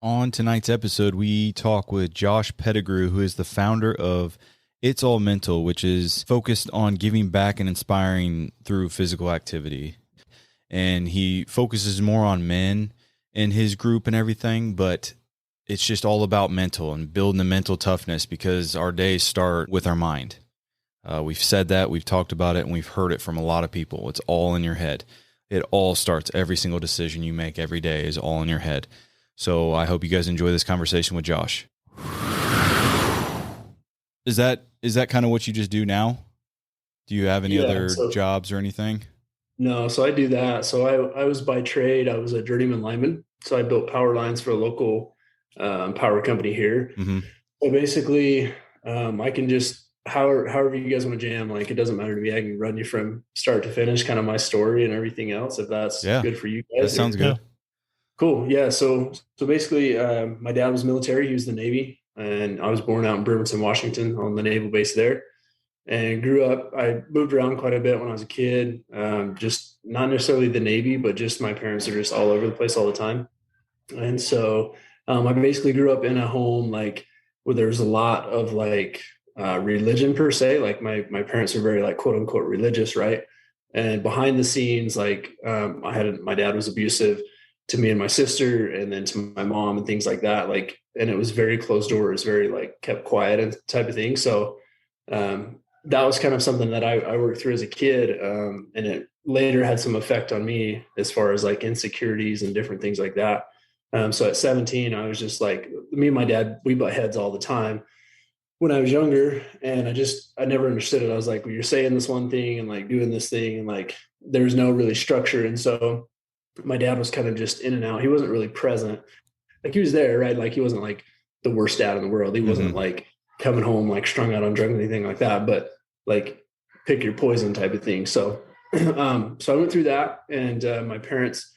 On tonight's episode, we talk with Josh Pettigrew, who is the founder of It's All Mental, which is focused on giving back and inspiring through physical activity. And he focuses more on men in his group and everything, but it's just all about mental and building the mental toughness because our days start with our mind. We've said that, we've talked about it, and we've heard it from a lot of people. It's all in your head. It all starts. Every single decision you make every day is all in your head. So I hope you guys enjoy this conversation with Josh. Is that kind of what you just do now? Do you have any other jobs or anything? No, so I do that. So I was by trade, I was a journeyman lineman. So I built power lines for a local power company here. Mm-hmm. So basically, I can just however you guys want to jam, like it doesn't matter to me. I can run you from start to finish, kind of my story and everything else, if that's good for you guys. That sounds good. Cool. Yeah. So basically, my dad was military. He was the Navy, and I was born out in Bremerton, Washington, on the naval base there, and grew up. I moved around quite a bit when I was a kid. Just not necessarily the Navy, but just my parents are just all over the place all the time. And so I basically grew up in a home like where there's a lot of like religion per se. Like my parents are very like quote unquote religious, right? And behind the scenes, like my dad was abusive to me and my sister, and then to my mom and things like that. Like, and it was very closed doors, very like kept quiet and type of thing. So that was kind of something that I worked through as a kid. And it later had some effect on me as far as like insecurities and different things like that. So at 17, I was just like, me and my dad, we butt heads all the time when I was younger. And I never understood it. I was like, well, you're saying this one thing and like doing this thing, and like, there's no really structure. And so my dad was kind of just in and out. He wasn't really present. Like he was there, right? Like he wasn't like the worst dad in the world. He wasn't like coming home like strung out on drugs or anything like that, but like pick your poison type of thing. So, so I went through that, and my parents,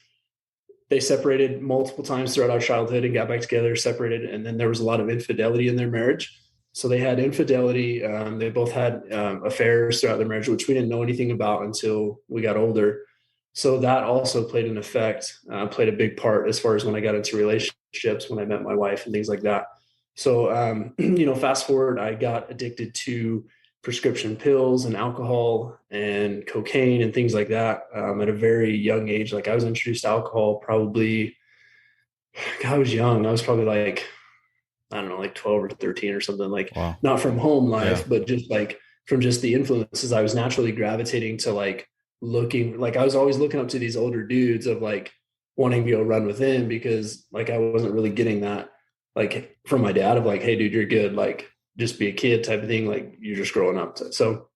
they separated multiple times throughout our childhood and got back together, separated. And then there was a lot of infidelity in their marriage. So they had infidelity. They both had affairs throughout their marriage, which we didn't know anything about until we got older. So that also played an effect, played a big part as far as when I got into relationships, when I met my wife and things like that. So, fast forward, I got addicted to prescription pills and alcohol and cocaine and things like that at a very young age. Like I was introduced to alcohol probably, I was young. I was probably like, I don't know, like 12 or 13 or something, like not from home life, but just like from just the influences. I was naturally gravitating to like looking, like I was always looking up to these older dudes of like wanting to go run with them, because like I wasn't really getting that like from my dad of like, hey dude, you're good, like just be a kid type of thing, like you're just growing up. So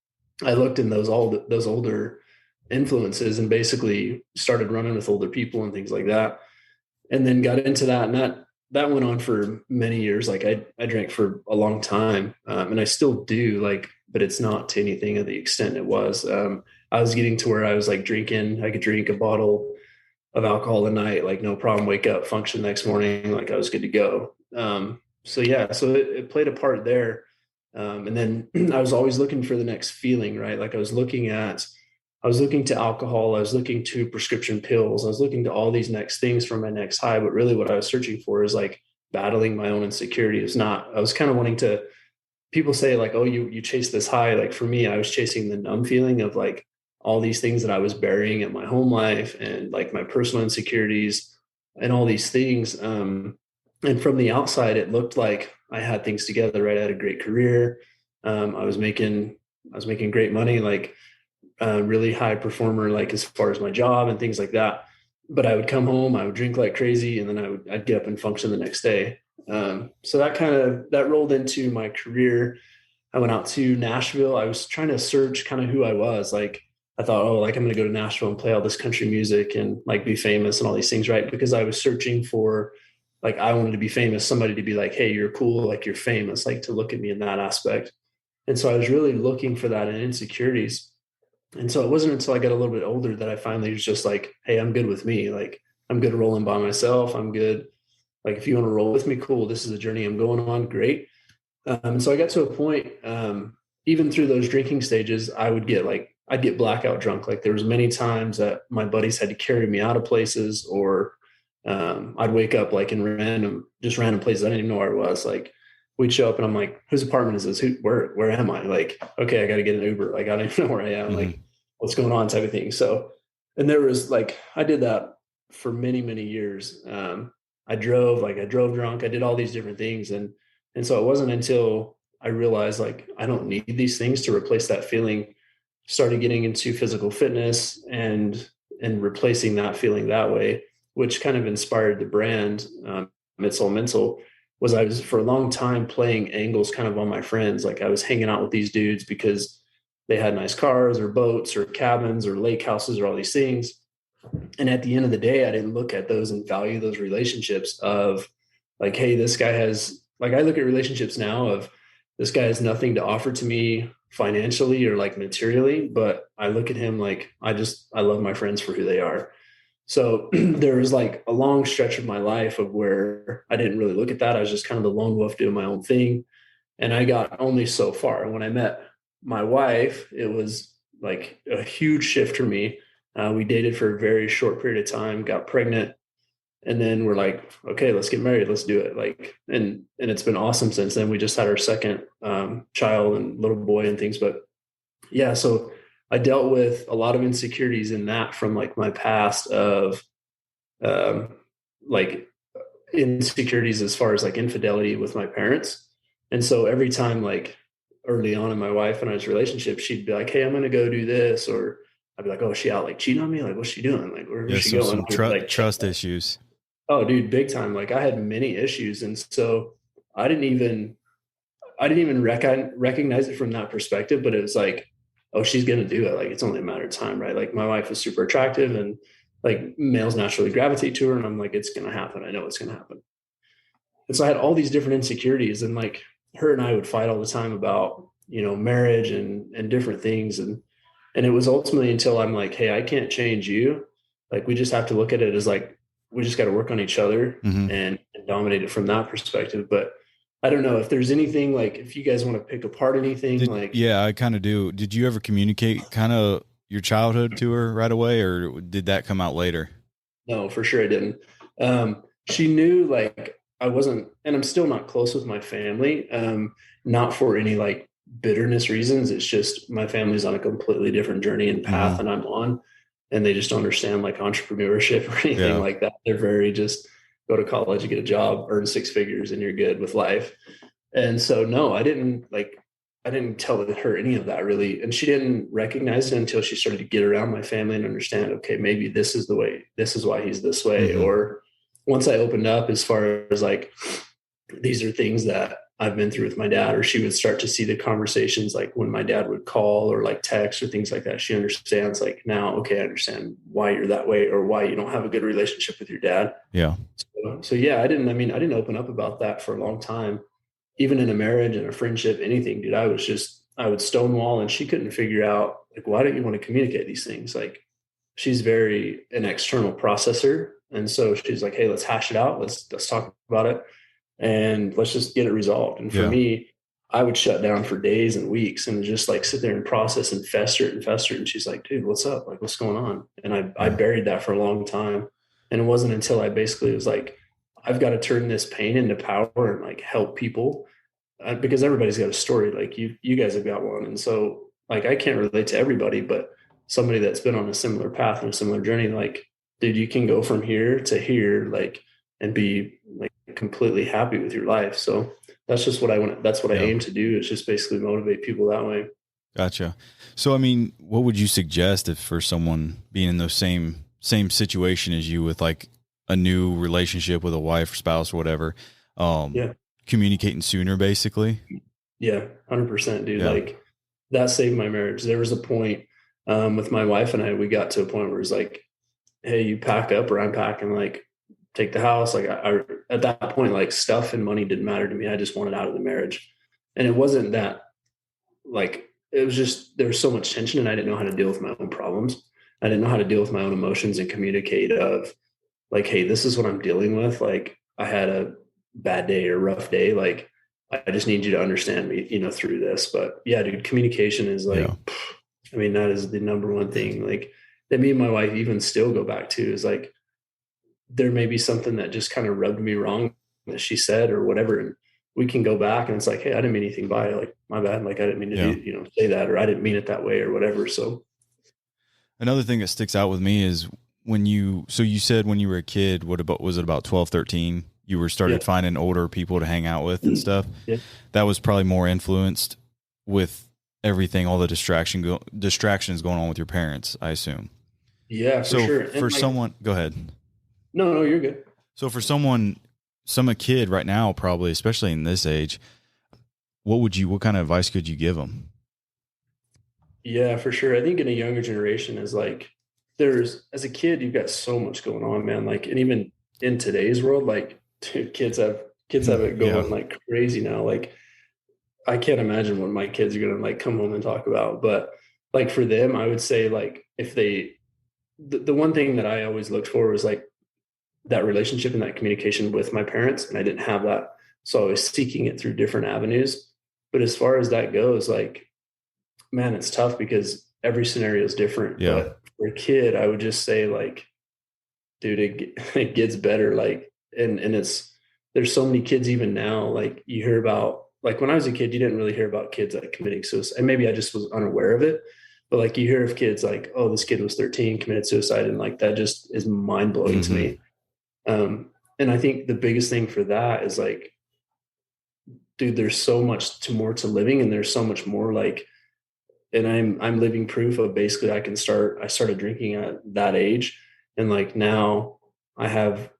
I looked in those older influences and basically started running with older people and things like that, and then got into that. And that went on for many years. Like I drank for a long time, and I still do, like, but it's not to anything of the extent it was. I was getting to where I was like drinking. I could drink a bottle of alcohol a night, like no problem, wake up, function next morning, like I was good to go. So it played a part there. And then I was always looking for the next feeling, right? Like I was looking to alcohol, I was looking to prescription pills, I was looking to all these next things for my next high. But really what I was searching for is like battling my own insecurity. I was kind of wanting to, people say like, oh, you chase this high. Like for me, I was chasing the numb feeling of like all these things that I was burying in my home life and like my personal insecurities and all these things. And from the outside, it looked like I had things together, right? I had a great career. I was making great money, like really high performer, like as far as my job and things like that. But I would come home, I would drink like crazy, and then I'd get up and function the next day. So that rolled into my career. I went out to Nashville. I was trying to search kind of who I was. Like I thought, oh, like I'm going to go to Nashville and play all this country music and like be famous and all these things, right? Because I was searching for, like, I wanted to be famous, somebody to be like, hey, you're cool, like you're famous, like to look at me in that aspect. And so I was really looking for that in insecurities. And so it wasn't until I got a little bit older that I finally was just like, hey, I'm good with me. Like I'm good rolling by myself. I'm good. Like if you want to roll with me, cool. This is the journey I'm going on. Great. So I got to a point, even through those drinking stages, I'd get blackout drunk. Like there was many times that my buddies had to carry me out of places, or I'd wake up like in random places. I didn't even know where I was. Like we'd show up and I'm like, whose apartment is this? Where am I? Like, okay, I got to get an Uber. Like, I don't even know where I am. Mm-hmm. Like, what's going on type of thing. So, and there was like, I did that for many, many years. I drove drunk. I did all these different things. And so it wasn't until I realized like, I don't need these things to replace that feeling, started getting into physical fitness and replacing that feeling that way, which kind of inspired the brand. It's All Mental. Was I was for a long time playing angles kind of on my friends. Like I was hanging out with these dudes because they had nice cars or boats or cabins or lake houses or all these things. And at the end of the day, I didn't look at those and value those relationships of like, hey, this guy has, like, I look at relationships now of this guy has nothing to offer to me financially or like materially, but I look at him like, I love my friends for who they are. So there was like a long stretch of my life of where I didn't really look at that. I was just kind of the lone wolf doing my own thing. And I got only so far. And when I met my wife, it was like a huge shift for me. We dated for a very short period of time, got pregnant, and then we're like, okay, let's get married, let's do it. Like, and it's been awesome since then. We just had our second child and little boy and things. But yeah, so I dealt with a lot of insecurities in that from like my past of um, like insecurities as far as like infidelity with my parents. And so every time, like early on in my wife and I's relationship, she'd be like, hey, I'm going to go do this. Or I'd be like, oh, is she out like cheating on me? Like, what's she doing? Like, where's she So going? some Like, trust issues. oh, dude, big time. Like I had many issues. And so I didn't even, recognize it from that perspective, but it was like, oh, she's going to do it. Like, it's only a matter of time, right? Like my wife is super attractive and like males naturally gravitate to her. And I'm like, it's going to happen. I know it's going to happen. And so I had all these different insecurities, and like her and I would fight all the time about, marriage and different things. And it was ultimately until I'm like, hey, I can't change you. Like, we just have to look at it as like, we just got to work on each other Mm-hmm. and dominate it from that perspective. But I don't know if there's anything, like, if you guys want to pick apart anything, Yeah, I kind of do. Did you ever communicate kind of your childhood to her right away, or did that come out later? no, for sure I didn't. She knew like I wasn't, and I'm still not close with my family. Not for any like bitterness reasons. It's just my family's on a completely different journey and path Mm-hmm. than I'm on, and they just don't understand like entrepreneurship or anything Yeah. like that. They're very just go to college, get a job, earn six figures, and you're good with life. And so, no, I didn't tell her any of that really. And she didn't recognize it until she started to get around my family and understand, okay, maybe this is the way, this is why he's this way. Mm-hmm. Or once I opened up as far as like, these are things that I've been through with my dad, or she would start to see the conversations, like when my dad would call or like text or things like that, she understands like now, okay, I understand why you're that way or why you don't have a good relationship with your dad. Yeah. So yeah, I didn't open up about that for a long time, even in a marriage and a friendship, anything, dude. I would stonewall, and she couldn't figure out like, why don't you want to communicate these things? Like, she's very an external processor. And so she's like, hey, let's hash it out. Let's talk about it and let's just get it resolved. And for Yeah. me, I would shut down for days and weeks and just like sit there and process and fester it and fester it. And she's like, dude, what's up? Like, what's going on? And I buried that for a long time. And it wasn't until I basically was like, I've got to turn this pain into power and like help people, because everybody's got a story. Like you guys have got one. And so like, I can't relate to everybody, but somebody that's been on a similar path and a similar journey, like, dude, you can go from here to here, like, and be like completely happy with your life. So that's just what I want. That's what I Yeah. aim to do, is just basically motivate people that way. Gotcha. So, I mean, what would you suggest if for someone being in those same situation as you with like a new relationship with a wife or spouse or whatever, Yeah. communicating sooner, basically? Yeah. 100%, dude. Yeah. Like, that saved my marriage. There was a point with my wife and I, we got to a point where it's like, hey, you pack up or I'm packing, like, take the house. Like I at that point, like, stuff and money didn't matter to me. I just wanted out of the marriage. And it wasn't that, like, it was just, there was so much tension and I didn't know how to deal with my own problems. I didn't know how to deal with my own emotions and communicate of like, hey, this is what I'm dealing with. Like, I had a bad day or rough day. Like, I just need you to understand me, through this. But yeah, dude, communication is like, Yeah. I mean, that is the number one thing, like, that me and my wife even still go back to, is like, there may be something that just kind of rubbed me wrong that she said or whatever. And we can go back and it's like, hey, I didn't mean anything by it. Like, my bad. Like, I didn't mean to Yeah. do, say that, or I didn't mean it that way or whatever. So Another thing that sticks out with me is so you said when you were a kid, was it about 12, 13? You were started finding older people to hang out with and stuff. Yeah. That was probably more influenced with everything, all the distractions going on with your parents, I assume. Yeah, for sure. For someone, go ahead. No, you're good. So for a kid right now, probably, especially in this age, what kind of advice could you give them? Yeah, for sure. I think in a younger generation is like, as a kid, you've got so much going on, man. Like, and even in today's world, like, dude, kids have it going like crazy now. Like, I can't imagine what my kids are going to like come home and talk about, but like for them, I would say like, if the one thing that I always looked for was like that relationship and that communication with my parents. And I didn't have that. So I was seeking it through different avenues. But as far as that goes, like, man, it's tough because every scenario is different. Yeah. But for a kid, I would just say like, dude, it gets better. Like, and there's so many kids even now, like you hear about, like when I was a kid, you didn't really hear about kids like committing suicide. And maybe I just was unaware of it, but like you hear of kids like, oh, this kid was 13, committed suicide. And like, that just is mind blowing to me. And I think the biggest thing for that is like, dude, there's so much more to living, and there's so much more like, and I'm living proof of basically I started drinking at that age. And like now I have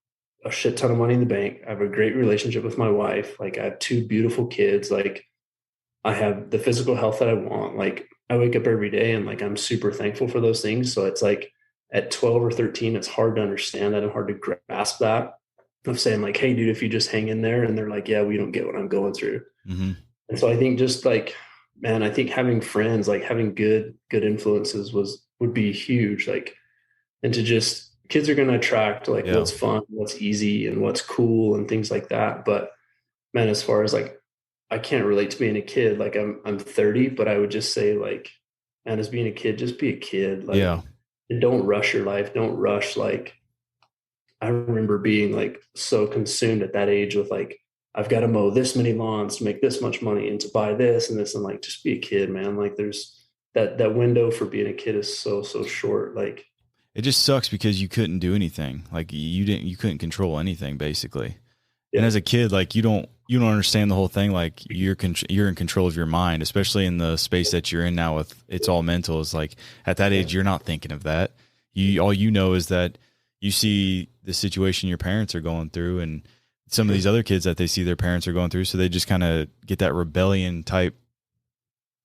a shit ton of money in the bank. I have a great relationship with my wife. Like I have 2 beautiful kids. Like I have the physical health that I want. Like I wake up every day and like, I'm super thankful for those things. So it's like at 12 or 13, it's hard to understand that and hard to grasp that, of saying like, hey dude, if you just hang in there, and they're like, yeah, we don't get what I'm going through. And so I think just like, man, I think having friends, like having good influences would be huge. Like, and to just, kids are going to attract like what's fun, what's easy, and what's cool and things like that. But man, as far as like, I can't relate to being a kid. Like I'm 30, but I would just say like, man, as being a kid, just be a kid. Like, and don't rush your life. Don't rush. Like, I remember being like so consumed at that age with like, I've got to mow this many lawns to make this much money and to buy this and this. And like, just be a kid, man. Like there's that window for being a kid is so short. Like, it just sucks because you couldn't do anything. Like you couldn't control anything basically. Yeah. And as a kid, like you don't understand the whole thing. Like you're in control of your mind, especially in the space that you're in now with It's All Mental. Is like at that age, you're not thinking of that. All you know is that you see the situation your parents are going through and some of these other kids that they see their parents are going through. So they just kind of get that rebellion type.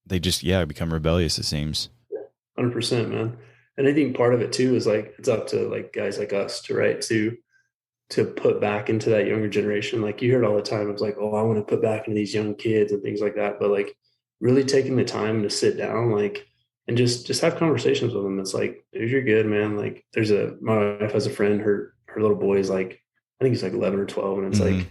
They just, become rebellious, it seems. 100%, man. And I think part of it too is like, it's up to like guys like us to put back into that younger generation. Like you hear it all the time. It's like, oh, I want to put back into these young kids and things like that. But like really taking the time to sit down, like, and just have conversations with them. It's like, dude, you're good, man. Like my wife has a friend, her little boy is like, I think he's like 11 or 12. And it's like,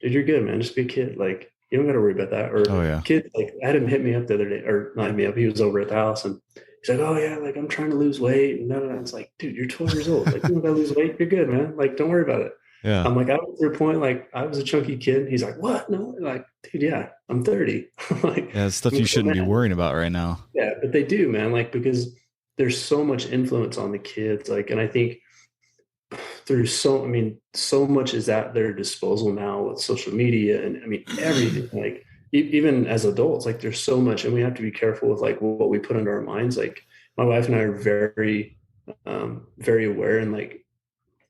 dude, you're good, man. Just be a kid. Like, you don't got to worry about that. Or kid, like I had him hit me up the other day, or not hit me up. He was over at the house and he's like, oh yeah, like I'm trying to lose weight. And it's like, dude, you're 12 years old. Like you don't got to lose weight. You're good, man. Like, don't worry about it. Yeah. I'm like, I was to a point, like I was a chunky kid. He's like, what? No, like, dude, yeah, I'm 30. Like, it's stuff you shouldn't be worrying about right now. Yeah, but they do, man. Like, because there's so much influence on the kids. Like, and I think there's so much is at their disposal now with social media and everything. Like, even as adults, like there's so much, and we have to be careful with like what we put into our minds. Like, my wife and I are very, very aware and like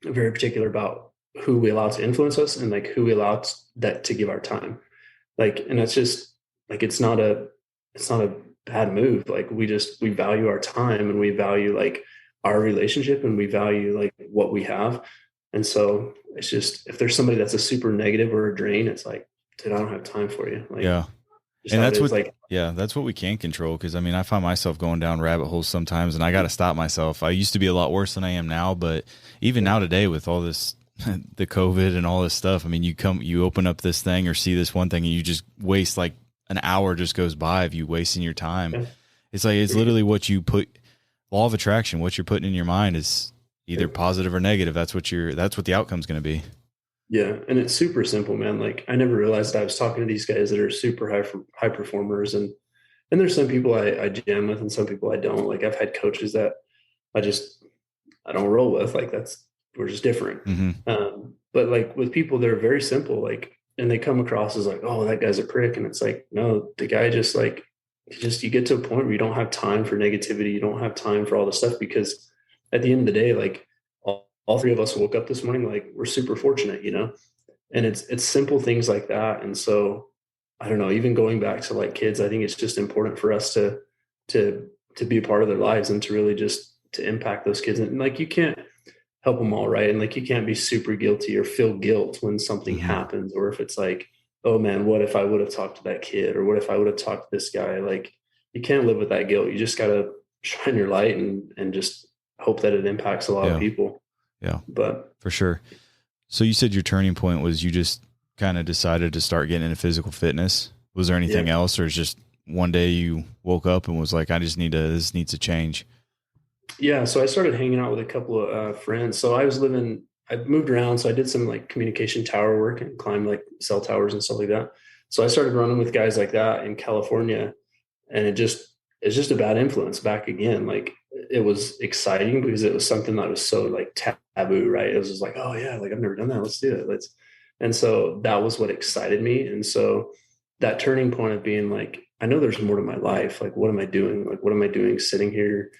very particular about who we allow to influence us and like who we allow to give our time. Like, and that's just like, it's not a bad move. Like we value our time and we value like our relationship and we value like what we have. And so it's just, if there's somebody that's a super negative or a drain, it's like, dude, I don't have time for you. Like, yeah. And that's what we can control. Cause I find myself going down rabbit holes sometimes and I got to stop myself. I used to be a lot worse than I am now, but even now today with all this, the COVID and all this stuff, you open up this thing or see this one thing and you just waste like an hour just goes by of you wasting your time. Yeah. It's like, it's literally what you put, law of attraction, what you're putting in your mind is either positive or negative. That's what the outcome's going to be. Yeah. And it's super simple, man. Like I never realized I was talking to these guys that are super high performers. And there's some people I jam with and some people I don't. Like I've had coaches that I don't roll with. Like we're just different. Mm-hmm. But like with people that are very simple, like, and they come across as like, oh, that guy's a prick. And it's like, no, the guy just like, you get to a point where you don't have time for negativity. You don't have time for all this stuff, because at the end of the day, like all three of us woke up this morning, like we're super fortunate, and it's simple things like that. And so I don't know, even going back to like kids, I think it's just important for us to be a part of their lives and to really just to impact those kids. And like, you can't help them all, right? And like, you can't be super guilty or feel guilt when something Mm-hmm. happens, or if it's like, oh man, what if I would have talked to that kid, or what if I would have talked to this guy? Like, you can't live with that guilt. You just got to shine your light and just hope that it impacts a lot of people. Yeah, but for sure. So you said your turning point was you just kind of decided to start getting into physical fitness. Was there anything else, or is just one day you woke up and was like, this needs to change? Yeah. So I started hanging out with a couple of friends. So I moved around. So I did some like communication tower work and climbed like cell towers and stuff like that. So I started running with guys like that in California, and it's just a bad influence back again. Like it was exciting because it was something that was so like taboo, right? It was just like, oh yeah, like I've never done that. Let's do it. And so that was what excited me. And so that turning point of being like, I know there's more to my life. Like, what am I doing? Like, what am I doing sitting here,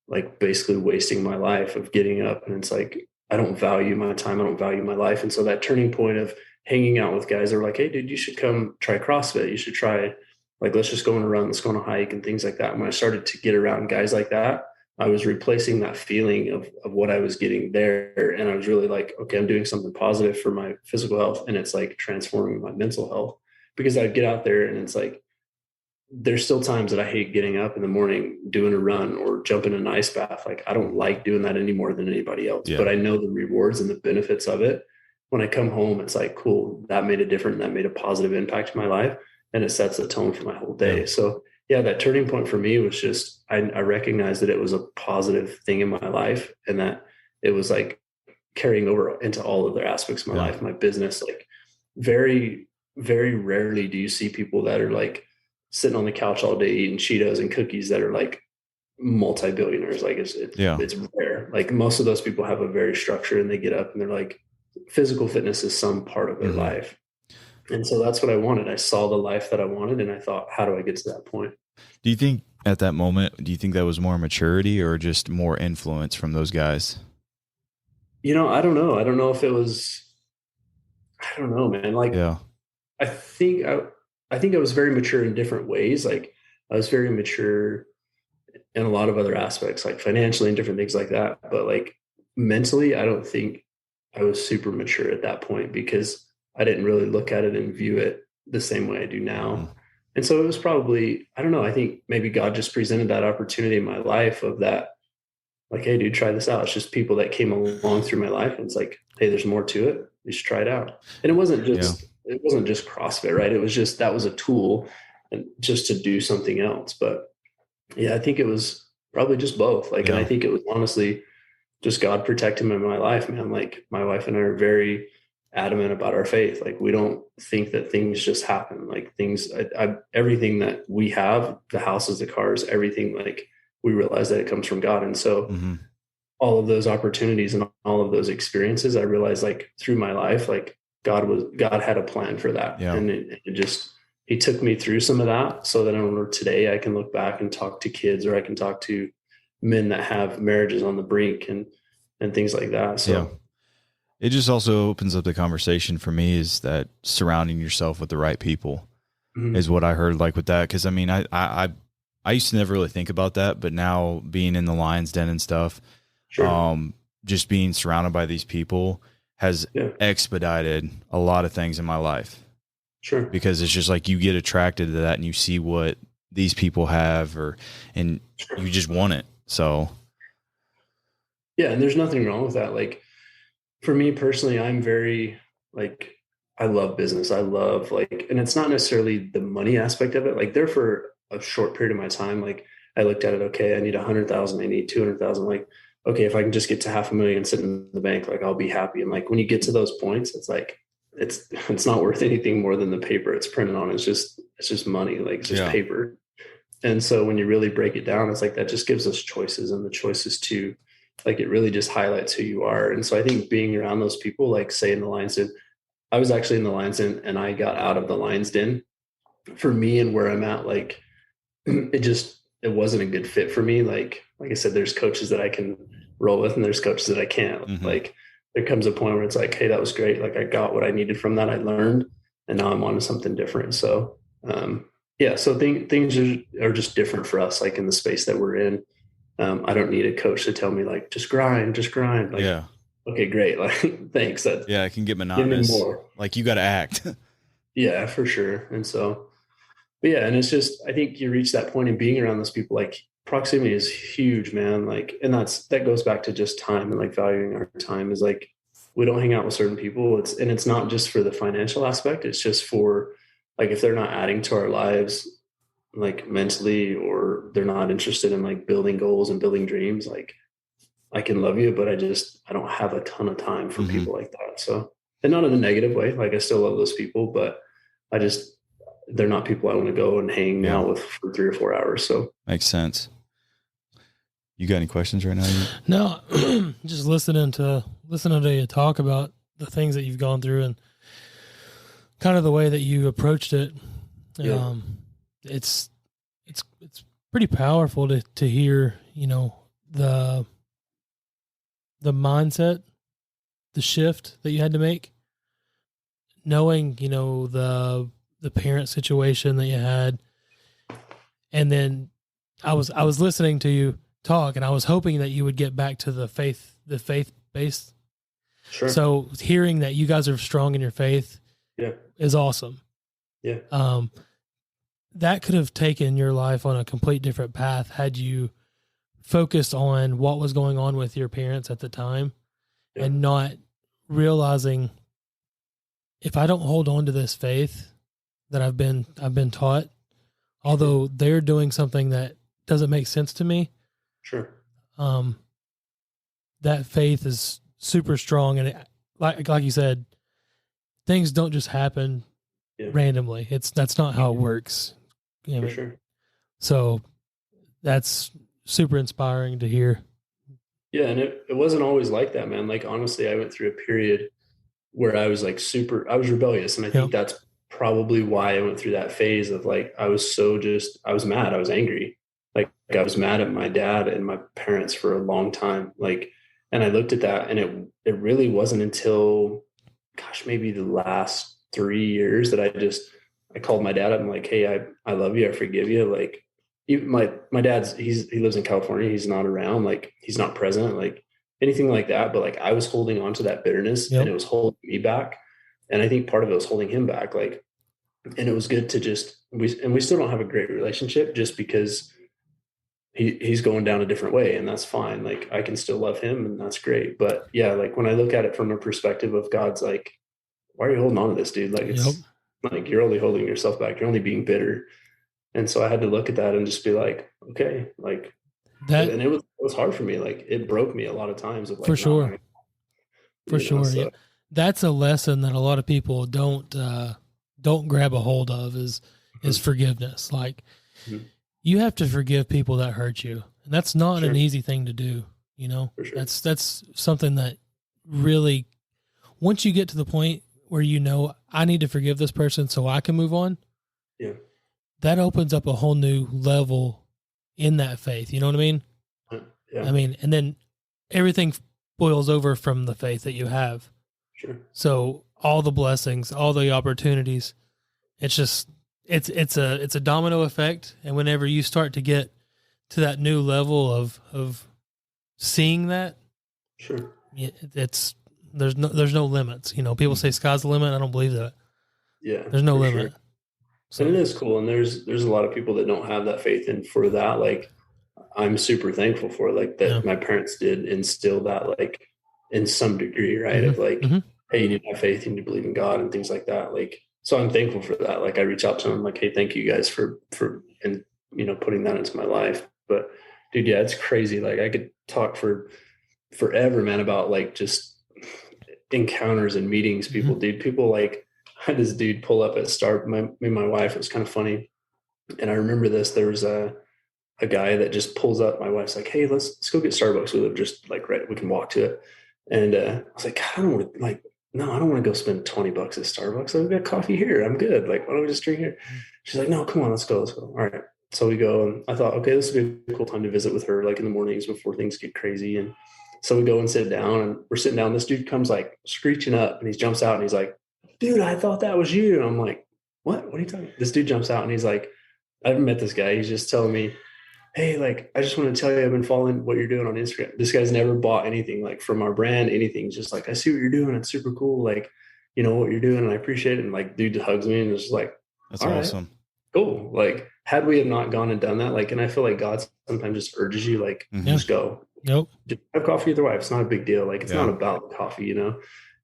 like basically wasting my life of getting up? And it's like, I don't value my time. I don't value my life. And so that turning point of hanging out with guys that are like, hey dude, you should come try CrossFit. You should try, like, let's just go on a run, let's go on a hike and things like that. And when I started to get around guys like that, I was replacing that feeling of what I was getting there. And I was really like, okay, I'm doing something positive for my physical health. And it's like transforming my mental health, because I'd get out there and it's like, there's still times that I hate getting up in the morning, doing a run or jumping in an ice bath. Like I don't like doing that any more than anybody else, but I know the rewards and the benefits of it. When I come home, it's like, cool, that made a positive impact in my life, and it sets the tone for my whole day. So yeah, that turning point for me was just, I recognized that it was a positive thing in my life, and that it was like carrying over into all other aspects of my life, my business. Like very, very rarely do you see people that are like sitting on the couch all day eating Cheetos and cookies that are like multi-billionaires. Like it's rare. Like most of those people have a very structure, and they get up and they're like, physical fitness is some part of their life. And so that's what I wanted. I saw the life that I wanted, and I thought, how do I get to that point? Do you think at that moment, that was more maturity or just more influence from those guys? I don't know. I don't know if it was, I don't know, man. Like, I think I was very mature in different ways. Like I was very mature in a lot of other aspects, like financially and different things like that. But like mentally, I don't think I was super mature at that point, because I didn't really look at it and view it the same way I do now. And so it was probably, I don't know, I think maybe God just presented that opportunity in my life of that, like, hey dude, try this out. It's just people that came along through my life, and it's like, hey, there's more to it. You should try it out. And it wasn't just CrossFit, right? It was just, that was a tool and just to do something else. But yeah, I think it was probably just both. Like, and I think it was honestly just God protecting me in my life, man. Like my wife and I are very adamant about our faith. Like we don't think that things just happen. Like things, everything that we have, the houses, the cars, everything, like we realize that it comes from God. And so all of those opportunities and all of those experiences, I realized like through my life, like God had a plan for that. And he took me through some of that so that today I can look back and talk to kids, or I can talk to men that have marriages on the brink and things like that. So it just also opens up the conversation for me, is that surrounding yourself with the right people is what I heard like with that. Cause I mean, I used to never really think about that, but now being in the lion's den and stuff, just being surrounded by these people has expedited a lot of things in my life. Sure. Because it's just like you get attracted to that and you see what these people have, and you just want it. So. Yeah. And there's nothing wrong with that. Like for me personally, I'm very like, I love business. I love and it's not necessarily the money aspect of it. Like there for a short period of my time, like I looked at it, okay, I need 100,000, I need 200,000. Like, okay, if I can just get to 500,000 sitting in the bank, like I'll be happy. And like when you get to those points, it's like it's not worth anything more than the paper it's printed on. It's just money, like it's just Yeah. paper. And so when you really break it down, it's like that just gives us choices, and the choices to like it really just highlights who you are. And so I think being around those people, like say in the Lions Den, I was actually in the Lions Den and I got out of the Lions Den. For me and where I'm at, like it wasn't a good fit for me. Like I said, there's coaches that I can roll with and there's coaches that I can't. Mm-hmm. Like there comes a point where it's like, hey, that was great. Like I got what I needed from that. I learned, and now I'm on to something different. So yeah, so things are just different for us, like in the space that we're in. I don't need a coach to tell me like, just grind, just grind. Like, Yeah. okay, great. Like, thanks. Yeah. It can get Give me monotonous. more. Like you got to act. Yeah, for sure. And so, but yeah, and it's just, I think you reach that point in being around those people, like proximity is huge, man. Like, and that goes back to just time and like valuing our time is like, we don't hang out with certain people. It's not just for the financial aspect. It's just for like, if they're not adding to our lives, like mentally, or they're not interested in like building goals and building dreams, like I can love you, but I don't have a ton of time for people like that. So, and not in a negative way. Like I still love those people, but they're not people I want to go and hang out with for 3 or 4 hours. So makes sense. You got any questions right now? No, just listening to you talk about the things that you've gone through and kind of the way that you approached it. Yeah. It's pretty powerful to hear, the mindset, the shift that you had to make, knowing, the parent situation that you had. And then I was listening to you talk, and I was hoping that you would get back to the faith based. Sure. So hearing that you guys are strong in your faith is awesome. Yeah. That could have taken your life on a complete different path had you focused on what was going on with your parents at the time and not realizing, if I don't hold on to this faith that I've been taught, although they're doing something that doesn't make sense to me. Sure. That faith is super strong. And like you said, things don't just happen randomly. That's not how it works. For sure. So that's super inspiring to hear. Yeah. And it wasn't always like that, man. Like, honestly, I went through a period where I was like I was rebellious. And I think that's probably why I went through that phase of like, I was mad. I was angry. Like I was mad at my dad and my parents for a long time. Like, and I looked at that, and it really wasn't until, maybe the last 3 years that I called my dad up. I'm like, hey, I love you. I forgive you. Like, my dad's, he lives in California. He's not around. Like, he's not present, like anything like that. But like, I was holding on to that bitterness and it was holding me back. And I think part of it was holding him back. Like, and it was good to we still don't have a great relationship just because he's going down a different way, and that's fine. Like, I can still love him, and that's great. But yeah, like when I look at it from a perspective of God's like, why are you holding on to this, dude? Like, it's like, you're only holding yourself back. You're only being bitter. And so I had to look at that and just be like, okay, like that. And it was hard for me. Like, it broke me a lot of times of like, for sure. So. Yeah. That's a lesson that a lot of people don't grab a hold of is forgiveness. Like, you have to forgive people that hurt you. And that's not an easy thing to do. For sure. That's something that really, once you get to the point where, I need to forgive this person so I can move on. Yeah. That opens up a whole new level in that faith. You know what I mean? Yeah. I mean, and then everything boils over from the faith that you have. Sure. So all the blessings, all the opportunities, it's just, it's a domino effect. And whenever you start to get to that new level of seeing that, sure, there's no limits. People say sky's the limit. I don't believe that. Yeah. There's no limit. Sure. So, and it is cool. And there's a lot of people that don't have that faith. And for that, like, I'm super thankful for like that. My parents did instill that, like, in some degree, right? Of like, hey, you need to have faith, you need to believe in God and things like that. Like, so I'm thankful for that. Like, I reach out to them like, hey, thank you guys for and putting that into my life. But dude, yeah, it's crazy. Like, I could talk for forever, man, about like just encounters and meetings people, dude. People like, I had this dude pull up at me and my wife, it was kind of funny. And I remember this, there was a guy that just pulls up. My wife's like, hey, let's go get Starbucks. We live just like right, we can walk to it. And I was like, I don't want to, like, no, I don't want to go spend $20 at Starbucks. I've got coffee here. I'm good. Like, why don't we just drink here? She's like, no, come on, let's go. All right. So we go, and I thought, okay, this would be a cool time to visit with her, like in the mornings before things get crazy. And so we go and sit down, and we're sitting down. This dude comes like screeching up, and he jumps out, and he's like, dude, I thought that was you. And I'm like, what are you talking about? This dude jumps out, and he's like, I haven't met this guy. He's just telling me, hey, like, I just want to tell you, I've been following what you're doing on Instagram. This guy's never bought anything like from our brand, anything. Just like, I see what you're doing. It's super cool. Like, you know what you're doing, and I appreciate it. And like, dude hugs me and is like, that's awesome. Right, cool. Like, had we have not gone and done that, like, and I feel like God sometimes just urges you, like, just go. Nope. Just have coffee with your wife. It's not a big deal. Like, it's not about coffee, you know?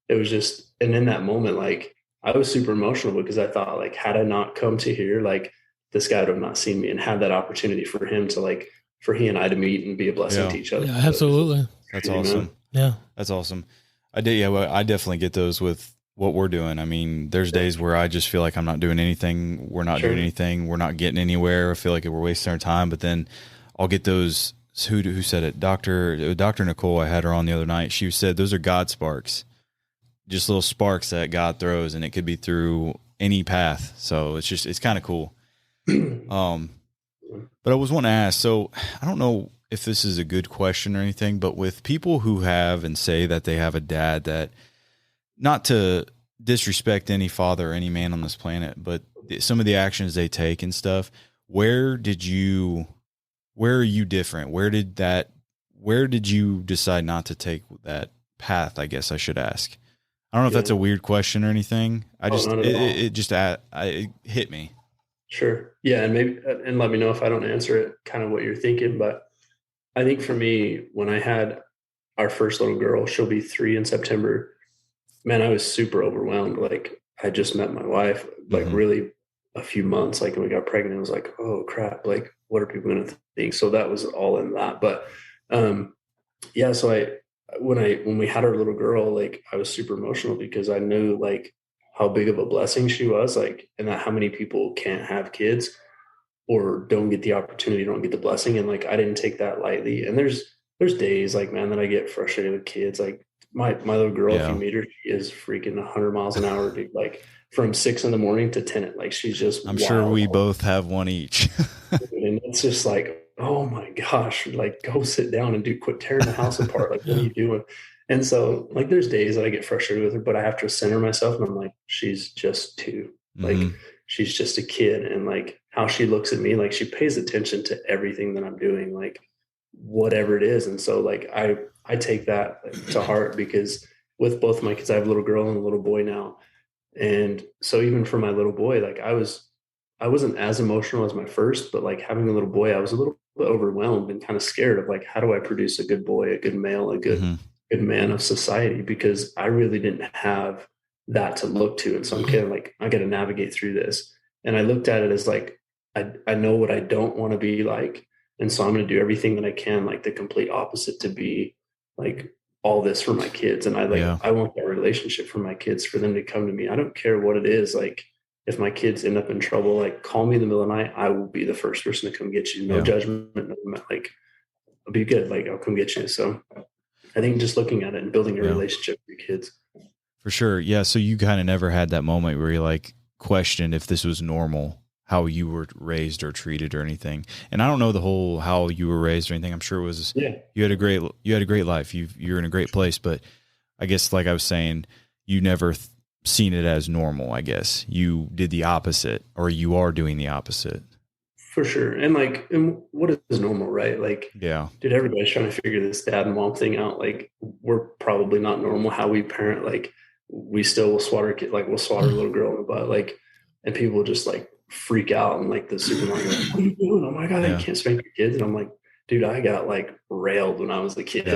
It was just, and in that moment, like, I was super emotional because I thought, like, had I not come to here, like, this guy would have not seen me and had that opportunity for him to, like, for he and I to meet and be a blessing to each other. Yeah, absolutely. That's awesome. Yeah. That's awesome. I definitely get those with what we're doing. I mean, there's days where I just feel like I'm not doing anything. We're not doing anything. We're not getting anywhere. I feel like we're wasting our time, but then I'll get those. Who said it? Dr. Nicole, I had her on the other night. She said, those are God sparks, just little sparks that God throws, and it could be through any path. So it's kind of cool. But I was wanting to ask, so I don't know if this is a good question or anything, but with people who have and say that they have a dad that, not to disrespect any father or any man on this planet, but some of the actions they take and stuff, where are you different? Where did you decide not to take that path? I guess I should ask. I don't know if that's a weird question or anything. It hit me. Sure. Yeah. And let me know if I don't answer it kind of what you're thinking. But I think for me, when I had our first little girl, she'll be 3 in September, man, I was super overwhelmed. Like, I just met my wife, like really a few months, like when we got pregnant, I was like, oh crap, like what are people going to think? So that was all in that. But so when we had our little girl, like I was super emotional because I knew like how big of a blessing she was, like, and that how many people can't have kids or don't get the opportunity, don't get the blessing. And like, I didn't take that lightly. And there's days like, man, that I get frustrated with kids. Like my little girl, if you meet her, she is freaking 100 miles an hour, dude, like from 6 a.m. to 10. Like she's just, I'm sure we both have one each. And it's just like, oh my gosh, like go sit down and quit tearing the house apart. Like, what are you doing? And so like, there's days that I get frustrated with her, but I have to center myself. And I'm like, she's just 2. Like, she's just a kid. And like how she looks at me, like she pays attention to everything that I'm doing, like whatever it is. And so like, I take that to heart because with both my kids, I have a little girl and a little boy now. And so even for my little boy, like I wasn't as emotional as my first, but like having a little boy, I was a little bit overwhelmed and kind of scared of like, how do I produce a good boy, a good male, a good man of society? Because I really didn't have that to look to. And so I'm kind of like, I got to navigate through this. And I looked at it as like, I know what I don't want to be like. And so I'm going to do everything that I can, like the complete opposite, to be like all this for my kids. And I want that relationship for my kids, for them to come to me. I don't care what it is. Like if my kids end up in trouble, like call me in the middle of the night, I will be the first person to come get you. No judgment. No, like I'll be good. Like I'll come get you. So I think just looking at it and building a relationship with your kids. For sure. Yeah. So you kind of never had that moment where you like questioned if this was normal, how you were raised or treated or anything. And I don't know the whole how you were raised or anything. I'm sure it was you had a great life. You're in a great place, but I guess like I was saying, you never seen it as normal. I guess you did the opposite, or you are doing the opposite. For sure. And like, and what is normal, right? Like, dude, everybody's trying to figure this dad and mom thing out. Like, we're probably not normal how we parent. Like, we still will swat our kid, like we'll swat our little girl in the butt, like, and people just like freak out and like the supermarket, like, what are you doing? Oh my God, you can't spank your kids. And I'm like, dude, I got like railed when I was a kid.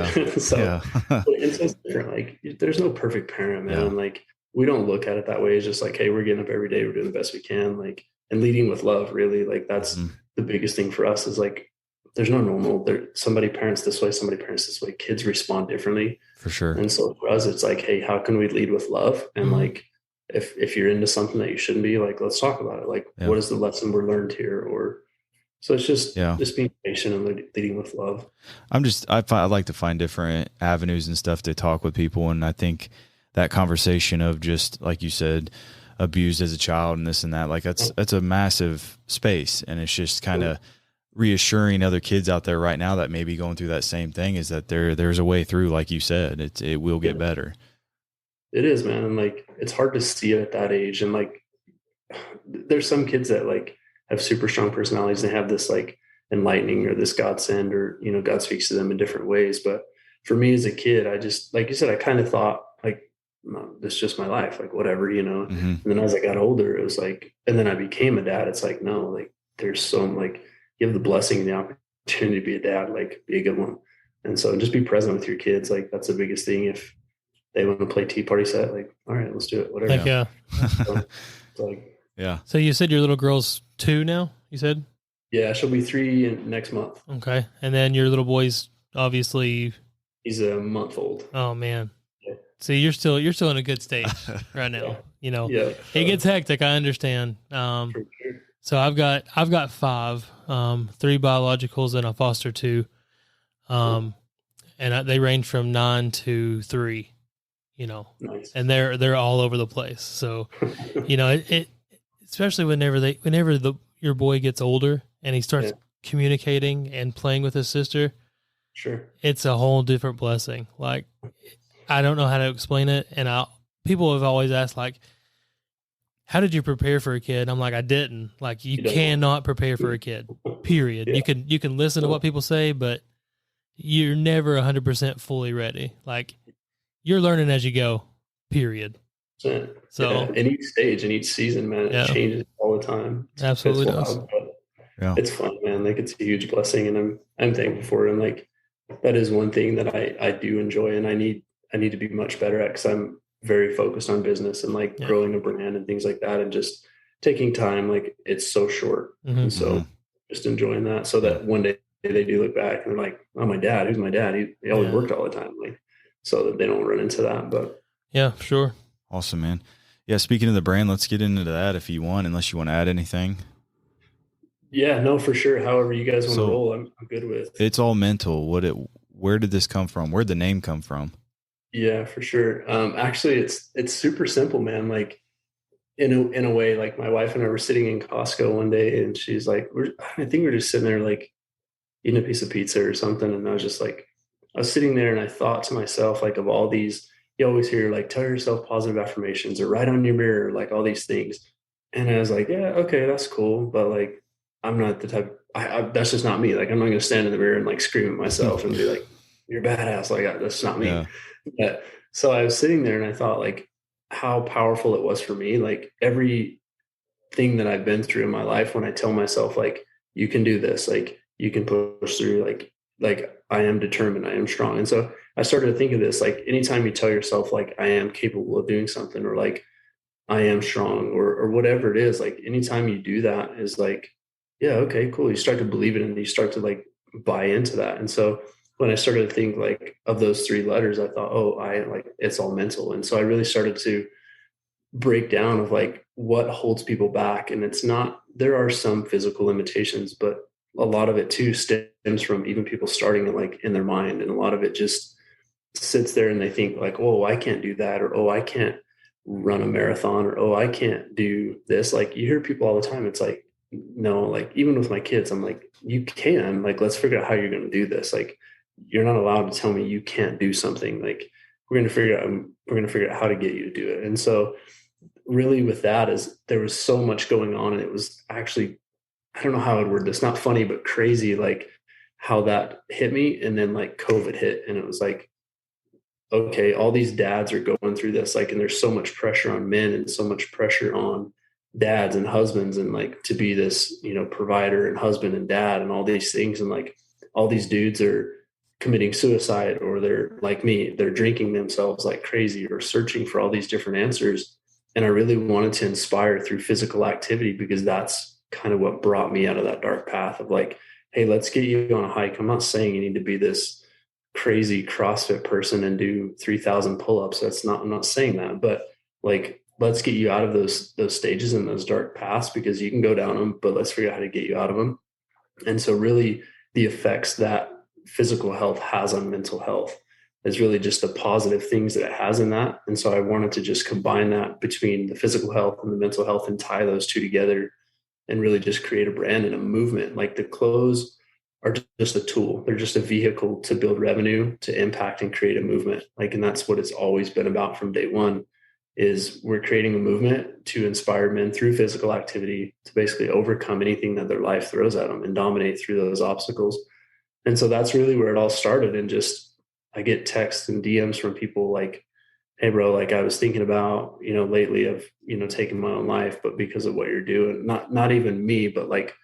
So it's different. Like, there's no perfect parent, man. And like, we don't look at it that way. It's just like, hey, we're getting up every day, we're doing the best we can, like, and leading with love, really. Like, that's the biggest thing for us, is like, there's no normal. Somebody parents this way, somebody parents this way. Kids respond differently. For sure. And so for us, it's like, hey, how can we lead with love? And like, if you're into something that you shouldn't be, like, let's talk about it. Like, what is the lesson we're learned here? Or so it's just being patient and leading with love. I like to find different avenues and stuff to talk with people. And I think that conversation of just, like you said, abused as a child and this and that, like that's a massive space. And it's just kind of reassuring other kids out there right now that may be going through that same thing, is that there's a way through. Like you said, it will get better. It is, man. And like, it's hard to see it at that age. And like, there's some kids that like have super strong personalities and have this like enlightening or this godsend, or, you know, God speaks to them in different ways. But for me as a kid, I just, like you said, I kind of thought like, no, this is just my life, like whatever, you know. And then as I got older, it was like, and then I became a dad. It's like, no, like there's so like, you have the blessing and the opportunity to be a dad, like be a good one. And so just be present with your kids. Like that's the biggest thing. If they want to play tea party set, like, all right, let's do it. Whatever. Like, yeah. So you said your little girl's 2 now, you said? Yeah, she'll be 3 next month. Okay. And then your little boy's obviously, he's a month old. Oh man. Yeah. See, you're still in a good stage right now. You know, it gets hectic. I understand. For sure. So I've got 5, 3 biologicals and a foster 2. And they range from 9 to 3, you know, nice. And they're all over the place. So, you know, it especially whenever your boy gets older and he starts communicating and playing with his sister, sure, it's a whole different blessing. Like, I don't know how to explain it. And people have always asked, like, how did you prepare for a kid? I'm like, I didn't. Like, you cannot prepare for a kid, period. Yeah. You can listen to what people say, but you're never 100% fully ready. Like, you're learning as you go, period. So in each stage, in each season, man, it changes all the time. Absolutely does. It's fun, man. Like, it's a huge blessing, and I'm thankful for it. And like, that is one thing that I do enjoy, and I need to be much better at, because I'm very focused on business and like growing a brand and things like that, and just taking time. Like, it's so short. And so just enjoying that, so that one day they do look back and they're like, oh, my dad, who's my dad? He always worked all the time. Like, so that they don't run into that. But yeah, sure. Awesome, man. Yeah. Speaking of the brand, let's get into that if you want, unless you want to add anything. Yeah, no, for sure. However you guys want to roll, I'm good with. It's all mental. Where did this come from? Where'd the name come from? Yeah, for sure. Actually, it's super simple, man. Like, in a way, like, my wife and I were sitting in Costco one day, and she's like, I think we're just sitting there like eating a piece of pizza or something. And I was sitting there and I thought to myself, like, of all these, you always hear like, tell yourself positive affirmations or write on your mirror, like all these things. And I was like, yeah, okay, that's cool. But like, I'm not the type, that's just not me. Like, I'm not going to stand in the mirror and like scream at myself and be like, you're badass. Like, that's not me. Yeah. But, so I was sitting there and I thought like how powerful it was for me. Like, every thing that I've been through in my life, when I tell myself like, you can do this, like you can push through, like I am determined, I am strong. And so I started to think of this, like, anytime you tell yourself like, I am capable of doing something, or like, I am strong, or whatever it is, like, anytime you do that is like, yeah, okay, cool. You start to believe it, and you start to like buy into that. And so when I started to think like of those 3 letters, I thought, oh, it's all mental. And so I really started to break down of like what holds people back. And it's not, there are some physical limitations, but a lot of it too stems from even people starting it like in their mind. And a lot of it just sits there and they think like, oh, I can't do that, or, oh, I can't run a marathon, or, oh, I can't do this. Like, you hear people all the time. It's like, no, like, even with my kids, I'm like, you can, like, let's figure out how you're going to do this. Like, you're not allowed to tell me you can't do something. Like, we're going to figure out how to get you to do it. And so really with that is, there was so much going on, and it was actually, I don't know how I would word this, not funny, but crazy, like how that hit me. And then like COVID hit, and it was like, okay, all these dads are going through this, like, and there's so much pressure on men and so much pressure on dads and husbands, and like to be this, you know, provider and husband and dad and all these things. And like, all these dudes are committing suicide, or they're like me, they're drinking themselves like crazy, or searching for all these different answers. And I really wanted to inspire through physical activity, because that's kind of what brought me out of that dark path of like, hey, let's get you on a hike. I'm not saying you need to be this crazy CrossFit person and do 3,000 pull-ups. I'm not saying that, but like, let's get you out of those stages and those dark paths, because you can go down them, but let's figure out how to get you out of them. And so really the effects that physical health has on mental health is really just the positive things that it has in that. And so I wanted to just combine that between the physical health and the mental health and tie those two together and really just create a brand and a movement. Like the clothes are just a tool. They're just a vehicle to build revenue, to impact and create a movement. Like, and that's what it's always been about from day one, is we're creating a movement to inspire men through physical activity to basically overcome anything that their life throws at them and dominate through those obstacles. And so that's really where it all started. And just, I get texts and DMs from people like, hey bro, like I was thinking about, lately of, taking my own life, but because of what you're doing, not even me, but like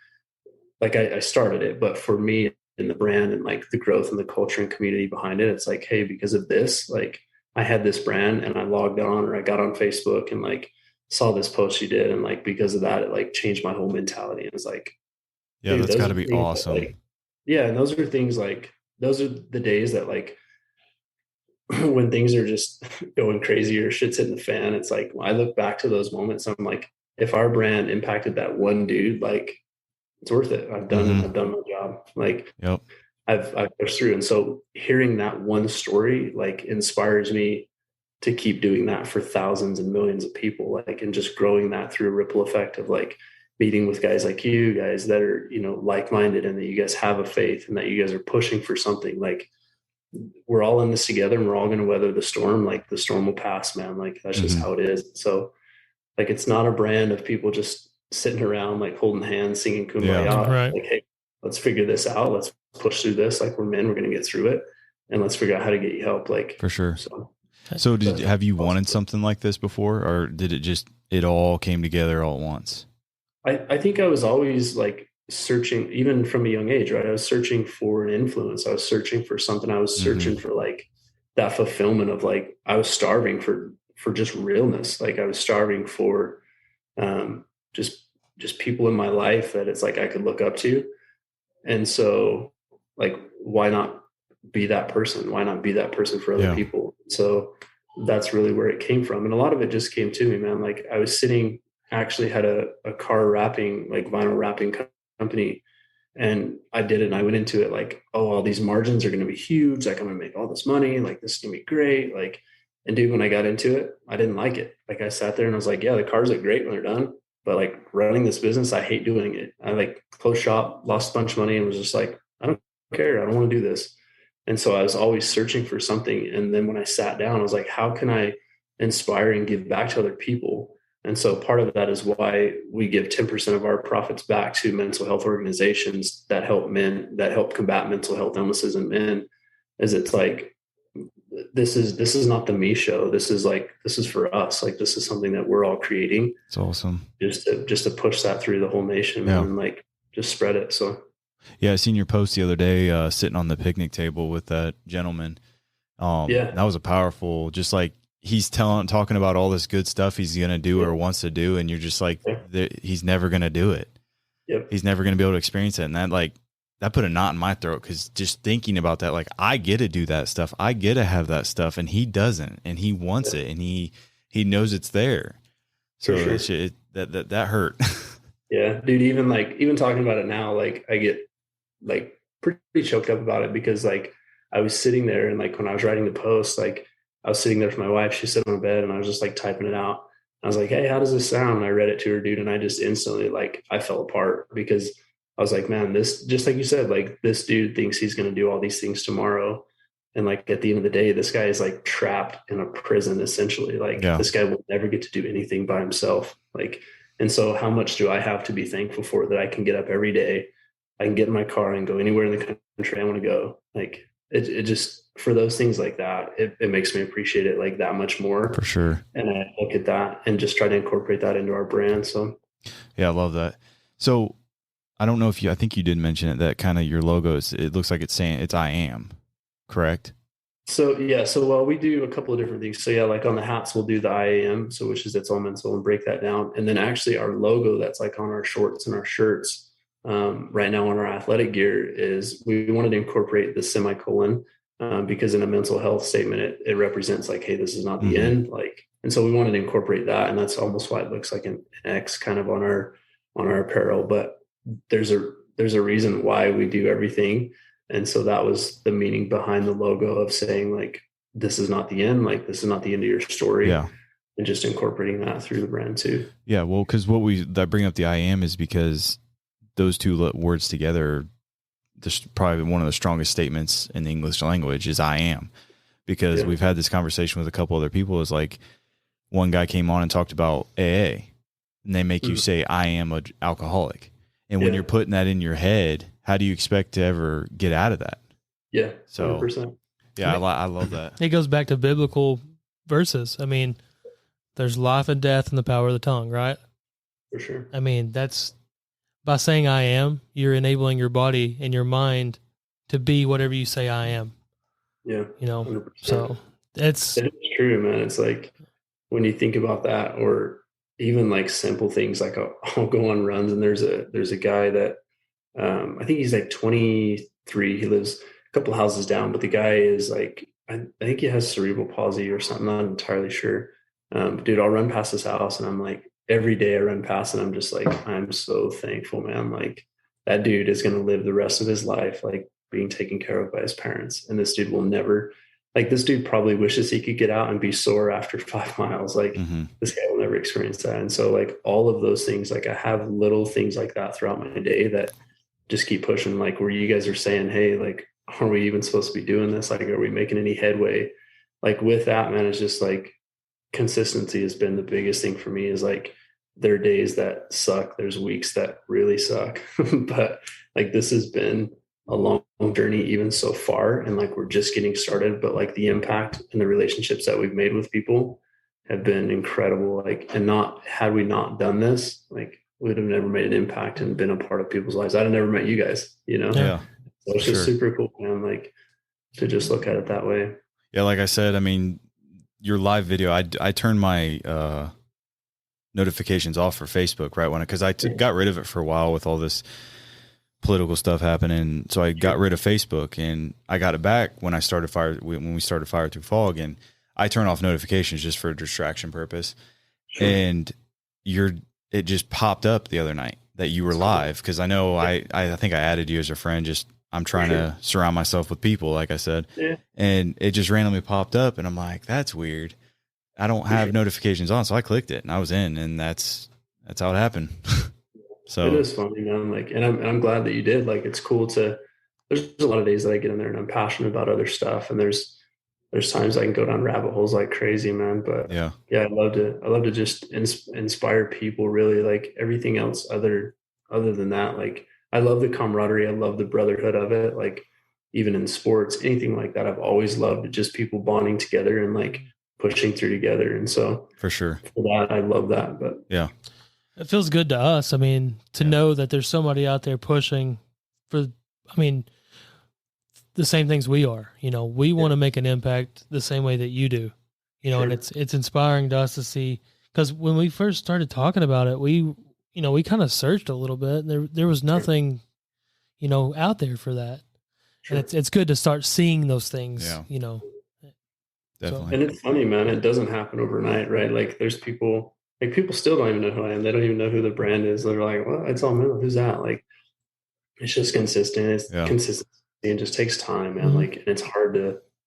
I started it, but for me and the brand and like the growth and the culture and community behind it, it's like, hey, because of this, like I had this brand and I logged on, or I got on Facebook and like saw this post you did. And like, because of that, it like changed my whole mentality. And it's like, Yeah, that's gotta be awesome. Like, yeah. And those are things like, those are the days that like, when things are just going crazy or shit's hitting the fan, it's like, when I look back to those moments, I'm like, if our brand impacted that one dude, like it's worth it. I've done my job. Like, yep. I've pushed through. And so hearing that one story, like inspires me to keep doing that for thousands and millions of people, like, and just growing that through a ripple effect of like meeting with guys like you guys that are, like-minded, and that you guys have a faith and that you guys are pushing for something. Like, we're all in this together and we're all going to weather the storm. Like the storm will pass, man. Like that's just how it is. So like, it's not a brand of people just sitting around, like holding hands, singing Kumbaya. Yeah, right. Like, hey, let's figure this out. Let's push through this. Like, we're men, we're going to get through it, and let's figure out how to get you help. Like, for sure. So have you wanted something like this before, or did it all came together all at once? I think I was always like searching, even from a young age, right? I was searching for an influence. I was searching for something. I was searching for like that fulfillment of like, I was starving for just realness. Like I was starving for just people in my life that it's like I could look up to. And so like, why not be that person? Why not be that person for other people? So that's really where it came from. And a lot of it just came to me, man. Like I was actually had a car wrapping, like vinyl wrapping company. And I did it, and I went into it like, oh, all these margins are going to be huge. Like I'm going to make all this money. Like this is going to be great. Like, and dude, when I got into it, I didn't like it. Like I sat there and I was like, yeah, the cars look great when they're done, but like running this business, I hate doing it. I like closed shop, lost a bunch of money, and was just like, I don't care. I don't want to do this. And so I was always searching for something. And then when I sat down, I was like, how can I inspire and give back to other people? And so part of that is why we give 10% of our profits back to mental health organizations that help combat mental health illnesses in men. Is it's like, this is not the me show. This is for us. Like this is something that we're all creating. It's awesome. Just to push that through the whole nation and like just spread it. So yeah, I seen your post the other day, sitting on the picnic table with that gentleman. That was a powerful, just like, he's talking about all this good stuff he's going to do or wants to do. And you're just like, he's never going to do it. Yep. He's never going to be able to experience it. And that put a knot in my throat. Cause just thinking about that, like I get to do that stuff. I get to have that stuff, and he doesn't, and he wants it, and he knows it's there. So that hurt. Yeah, dude. Even talking about it now, like I get like pretty choked up about it, because like I was sitting there and like when I was writing the post, like I was sitting there for my wife. She sat on the bed and I was just like typing it out. I was like, hey, how does this sound? And I read it to her, dude. And I just instantly, like, I fell apart, because I was like, man, this, just like you said, like this dude thinks he's going to do all these things tomorrow. And like, at the end of the day, this guy is like trapped in a prison, essentially. Like this guy will never get to do anything by himself. Like, and so how much do I have to be thankful for that I can get up every day? I can get in my car and go anywhere in the country I want to go. Like it just, for those things like that, it makes me appreciate it like that much more. For sure. And I look at that and just try to incorporate that into our brand. So yeah, I love that. So I don't know if I think you did mention it, that kind of your logo it looks like it's saying it's I am, correct? So yeah. So well, we do a couple of different things. So yeah, like on the hats, we'll do the I am. So which is it's all mental, and break that down. And then actually our logo that's like on our shorts and our shirts, right now on our athletic gear is we wanted to incorporate the semicolon, because in a mental health statement, it represents like, hey, this is not the end. Like, and so we wanted to incorporate that. And that's almost why it looks like an X kind of on our apparel, but there's a reason why we do everything. And so that was the meaning behind the logo of saying like, this is not the end. Like, this is not the end of your story. Yeah. And just incorporating that through the brand too. Yeah. Well, cause that bring up the I am is because those two words together, probably one of the strongest statements in the English language is I am, because we've had this conversation with a couple other people. Is like, one guy came on and talked about AA, and they make you say, I am an alcoholic. And when you're putting that in your head, how do you expect to ever get out of that? Yeah. So 100%. Yeah, I love that. It goes back to biblical verses. I mean, there's life and death in the power of the tongue, right? For sure. I mean, that's by saying I am, you're enabling your body and your mind to be whatever you say I am. Yeah. 100%. So it's true, man. It's like when you think about that, or even like simple things, like I'll go on runs and there's a guy that, I think he's like 23. He lives a couple houses down, but the guy is like, I think he has cerebral palsy or something. I'm not entirely sure. Dude, I'll run past his house and I'm like, every day I run past and I'm just like, I'm so thankful, man. Like, that dude is going to live the rest of his life, like being taken care of by his parents. And this dude will never, like, this dude probably wishes he could get out and be sore after 5 miles. Like this guy will never experience that. And so like all of those things, like I have little things like that throughout my day that just keep pushing, like where you guys are saying, hey, like, are we even supposed to be doing this? Like, are we making any headway? Like with that, man, it's just like consistency has been the biggest thing for me. Is like, there are days that suck. There's weeks that really suck, but like, this has been a long journey even so far. And like, we're just getting started, but like the impact and the relationships that we've made with people have been incredible. Like, and had we not done this, like, we'd have never made an impact and been a part of people's lives. I'd have never met you guys, Yeah. So it's just super cool, man. Like, to just look at it that way. Yeah. Like I said, I mean, your live video, I turned my, notifications off for Facebook right when, because I got rid of it for a while with all this political stuff happening. So I got rid of Facebook and I got it back when we started Fire Through Fog, and I turn off notifications just for a distraction purpose. Sure. And it just popped up the other night that you were live. Cause I know I think I added you as a friend. Just, I'm trying to surround myself with people, like I said, and it just randomly popped up and I'm like, that's weird. I don't have notifications on. So I clicked it and I was in, and that's how it happened. So it is funny, man. Like, and I'm glad that you did. Like, it's cool there's a lot of days that I get in there and I'm passionate about other stuff. And there's times I can go down rabbit holes like crazy, man. But yeah, I love to just inspire people, really. Like, everything else other than that, like, I love the camaraderie. I love the brotherhood of it. Like, even in sports, anything like that, I've always loved just people bonding together and like pushing through together. And so for sure, for that, I love that. But yeah, it feels good to us. I mean, to know that there's somebody out there pushing for, I mean, the same things we are. We want to make an impact the same way that you do. And it's inspiring to us to see, because when we first started talking about it, we kind of searched a little bit. And there was nothing, out there for that. Sure. And it's good to start seeing those things. Definitely. So. And it's funny, man. It doesn't happen overnight, right? Like, there's people. Like, people still don't even know who I am. They don't even know who the brand is. They're like, well, it's all mental. Who's that? Like, it's just consistent. It's consistency, and just takes time, man. Like, and it's hard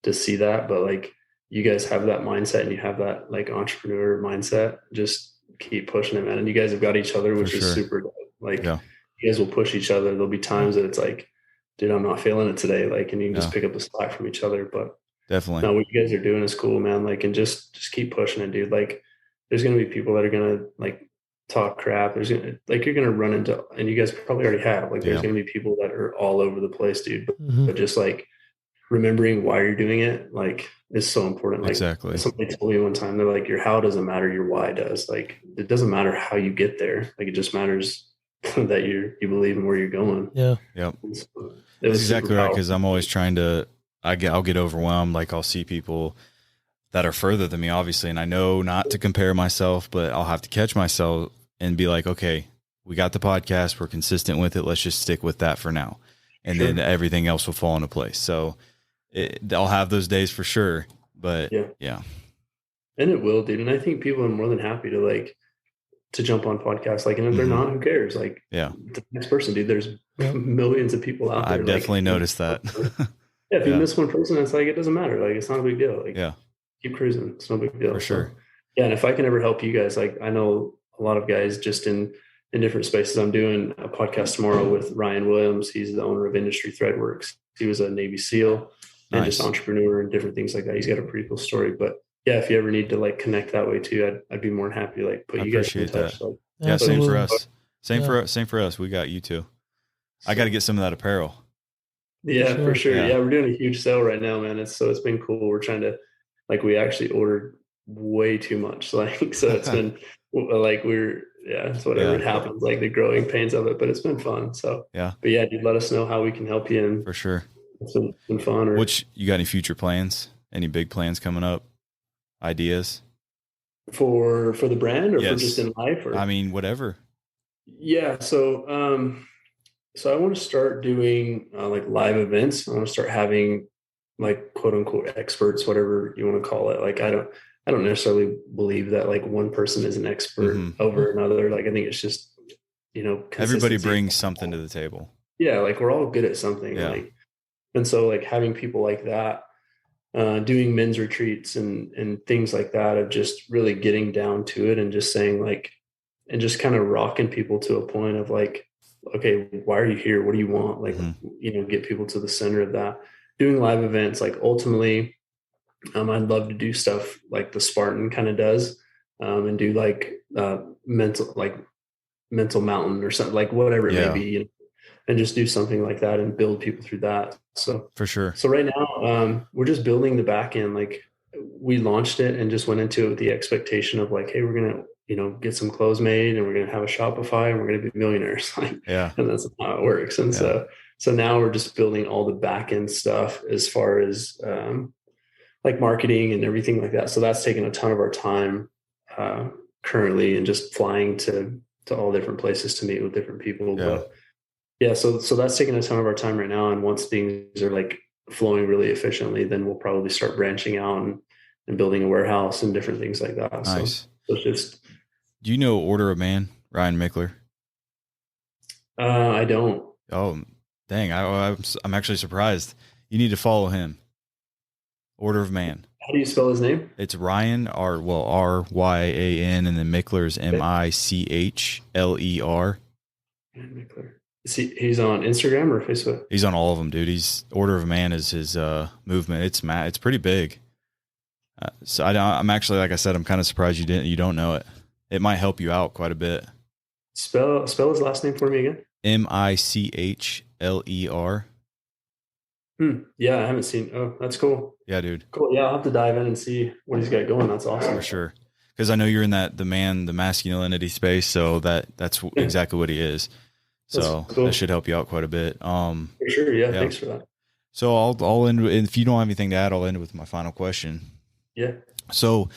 to see that, but like, you guys have that mindset and you have that like entrepreneur mindset. Just keep pushing it, man. And you guys have got each other, which is super dope. Like, you guys will push each other. There'll be times that it's like, dude, I'm not feeling it today. Like, and you can just pick up the slack from each other. But definitely, no, what you guys are doing is cool, man. Like, and just keep pushing it, dude. Like, there's going to be people that are going to like talk crap. You're going to run into, and you guys probably already have, like, there's going to be people that are all over the place, dude. But just like remembering why you're doing it, like, is so important. Like, exactly. Somebody told me one time, they're like, your how doesn't matter, your why does. Like, it doesn't matter how you get there. Like, it just matters that you believe in where you're going. Yeah. Yep. So, that's exactly right. Cause I'm always trying to, I'll get overwhelmed. Like, I'll see people that are further than me, obviously. And I know not to compare myself, but I'll have to catch myself and be like, okay, we got the podcast, we're consistent with it. Let's just stick with that for now. And then everything else will fall into place. So I'll have those days for sure, but yeah. And it will, dude. And I think people are more than happy to jump on podcasts. Like, and if they're not, who cares? Like, the next person, dude, there's millions of people out there. I've definitely noticed that. If you miss one person, it's like, it doesn't matter. Like, it's not a big deal. Like, keep cruising. It's no big deal. For sure. So, and if I can ever help you guys, like, I know a lot of guys just in different spaces. I'm doing a podcast tomorrow with Ryan Williams. He's the owner of Industry Threadworks. He was a Navy SEAL and just entrepreneur and different things like that. He's got a pretty cool story, but if you ever need to like connect that way too, I'd be more than happy to like put you guys in touch. So, same for us. Same for us. We got you too. I got to get some of that apparel. Yeah, for sure. Yeah, we're doing a huge sale right now, man. It's been cool. We're trying to, like, we actually ordered way too much. Like, so it's been like it's whatever it happens, like the growing pains of it, but it's been fun. So but dude, let us know how we can help you. And for sure, it's been fun. Which you got any future plans? Any big plans coming up? Ideas for the brand or for just in life? Or I mean, whatever. Yeah. So I want to start doing like live events. I want to start having like quote unquote experts, whatever you want to call it. Like, I don't necessarily believe that like one person is an expert over another. Like, I think it's just, everybody brings something to the table. Yeah. Like, we're all good at something. Like, and so like having people like that, doing men's retreats and things like that, of just really getting down to it and just saying like, and just kind of rocking people to a point of like, okay, why are you here? What do you want? Like, get people to the center of that. Doing live events, like ultimately, I'd love to do stuff like the Spartan kind of does, and do like mental mountain or something, like whatever it may be, and just do something like that and build people through that. So for sure. So right now, we're just building the back end. Like, we launched it and just went into it with the expectation of like, hey, we're going to, get some clothes made and we're going to have a Shopify and we're going to be millionaires. Like, and that's how it works. And so now we're just building all the back end stuff as far as, like marketing and everything like that. So that's taken a ton of our time, currently, and just flying to all different places to meet with different people. But so that's taking a ton of our time right now. And once things are like flowing really efficiently, then we'll probably start branching out and building a warehouse and different things like that. Nice. So it's just. Do you know Order of Man, Ryan Mickler? I don't. Oh, dang. I'm actually surprised. You need to follow him. Order of Man. How do you spell his name? It's Ryan, R-Y-A-N, and then Mickler's M-I-C-H-L-E-R. Mickler. He's on Instagram or Facebook? He's on all of them, dude. Order of Man is his movement. It's pretty big. So I'm actually, like I said, I'm kind of surprised you don't know it. It might help you out quite a bit. Spell his last name for me again. M-I-C-H-L-E-R. Yeah, I haven't seen. Oh, that's cool. Yeah, dude. Cool. Yeah, I'll have to dive in and see what he's got going. That's awesome. For sure. Because I know you're in the masculinity space, so that's exactly what he is. So cool. That should help you out quite a bit. For sure. Yeah. Thanks for that. So I'll end. If you don't have anything to add, I'll end with my final question. Yeah. So,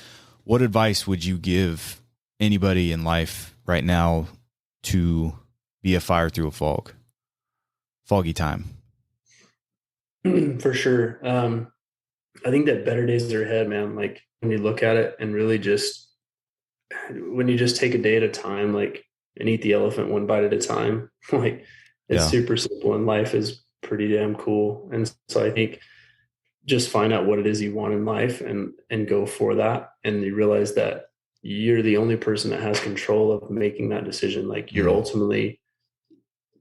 what advice would you give anybody in life right now to be a fire through a foggy time? For sure. I think that better days are ahead, man. Like, when you look at it and really when you just take a day at a time, like, and eat the elephant one bite at a time, like, it's super simple, and life is pretty damn cool. And so I think just find out what it is you want in life and go for that. And you realize that you're the only person that has control of making that decision. Like, you're ultimately,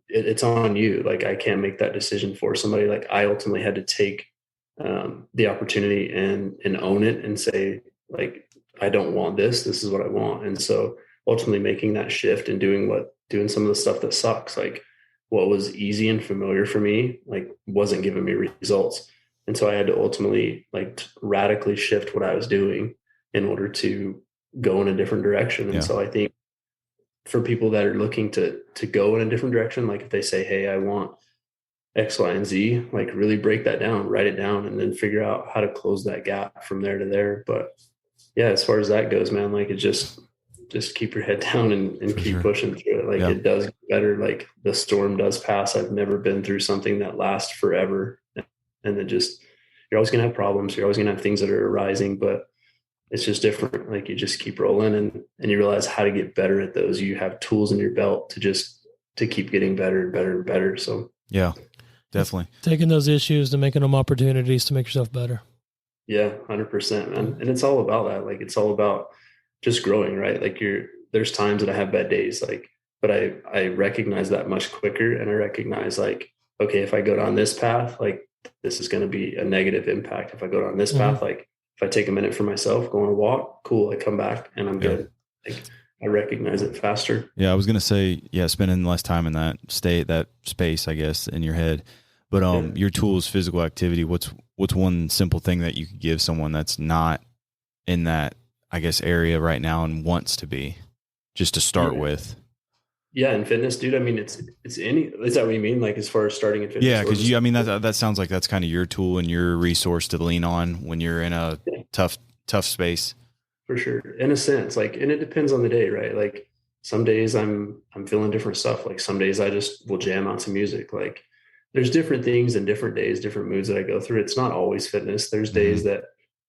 it's on you. Like, I can't make that decision for somebody. Like, I ultimately had to take the opportunity and own it and say, like, I don't want this. This is what I want. And so ultimately making that shift and doing some of the stuff that sucks, like what was easy and familiar for me, like, wasn't giving me results. And so I had to ultimately like radically shift what I was doing in order to go in a different direction. And so I think for people that are looking to go in a different direction, like if they say, hey, I want X, Y, and Z, like really break that down, write it down, and then figure out how to close that gap from there to there. But yeah, as far as that goes, man, like just keep your head down and keep sure. pushing through it. Like it does get better. Like the storm does pass. I've never been through something that lasts forever. And then just, you're always going to have problems. You're always going to have things that are arising, but it's just different. Like you just keep rolling and you realize how to get better at those. You have tools in your belt to keep getting better and better and better. So yeah, definitely taking those issues and making them opportunities to make yourself better. Yeah, 100%, man. And it's all about that. Like, it's all about just growing, right? Like there's times that I have bad days, like, but I recognize that much quicker. And I recognize like, okay, if I go down this path, like this is going to be a negative impact. If I go down this path, like if I take a minute for myself, go on a walk, cool. I come back and I'm good. Like I recognize it faster. Yeah. I was going to say, spending less time in that state, that space, I guess, in your head. But your tools, physical activity, what's one simple thing that you could give someone that's not in that, I guess, area right now and wants to be, just to start with? Yeah, in fitness, dude. I mean, is that what you mean? Like as far as starting in fitness? Yeah, because that sounds like that's kind of your tool and your resource to lean on when you're in a tough space. For sure, in a sense, like, and it depends on the day, right? Like some days I'm feeling different stuff. Like some days I just will jam out some music. Like there's different things and different days, different moods that I go through. It's not always fitness. There's days that